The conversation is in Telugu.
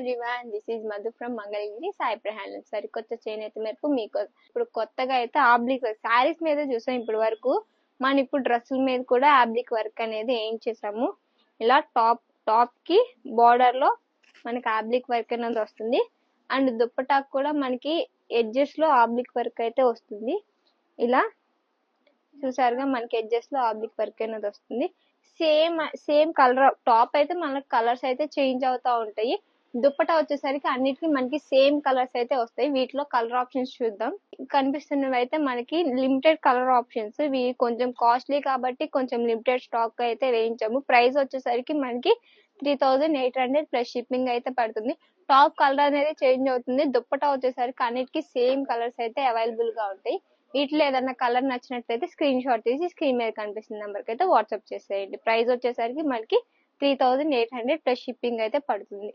Everyone, this is Madhu from Mangalagiri Saipra handloom. సరికొత్త చేనేత మేరకు మీకు ఇప్పుడు కొత్తగా అయితే ఆబ్లిక్ వర్క్ శారీస్ మీద చూసాం ఇప్పటి వరకు. మనం ఇప్పుడు డ్రెస్సుల మీద కూడా ఆబ్లిక్ వర్క్ అనేది వేయించేసాము. ఇలా టాప్ కి బార్డర్ లో మనకి ఆబ్లిక్ వర్క్ అనేది వస్తుంది. అండ్ దుప్పటాకు కూడా మనకి ఎడ్జెస్ లో ఆబ్లిక్ వర్క్ అయితే వస్తుంది. ఇలా చూసారుగా మనకి ఎడ్జెస్ లో ఆబ్లిక్ వర్క్ అనేది వస్తుంది. సేమ్ కలర్ టాప్ అయితే మనకి కలర్స్ అయితే చేంజ్ అవుతా ఉంటాయి. దుప్పటా వచ్చేసరికి అన్నిటికీ మనకి సేమ్ కలర్స్ అయితే వస్తాయి. వీటిలో కలర్ ఆప్షన్స్ చూద్దాం. కనిపిస్తున్నవి అయితే మనకి లిమిటెడ్ కలర్ ఆప్షన్స్. ఇవి కొంచెం కాస్ట్లీ కాబట్టి కొంచెం లిమిటెడ్ స్టాక్ అయితే వేయించాము. ప్రైస్ వచ్చేసరికి మనకి 3800 ప్లస్ షిప్పింగ్ అయితే పడుతుంది. టాప్ కలర్ అనేది చేంజ్ అవుతుంది. దుప్పటా వచ్చేసరికి అన్నిటికీ సేమ్ కలర్స్ అయితే అవైలబుల్ గా ఉంటాయి. వీటిలో ఏదైనా కలర్ నచ్చినట్లయితే స్క్రీన్ షాట్ తీసి స్క్రీన్ మీద కనిపిస్తున్న నెంబర్ కి అయితే వాట్సాప్ చేసేయండి. ప్రైస్ వచ్చేసరికి మనకి 3800 ప్లస్ షిప్పింగ్ అయితే పడుతుంది.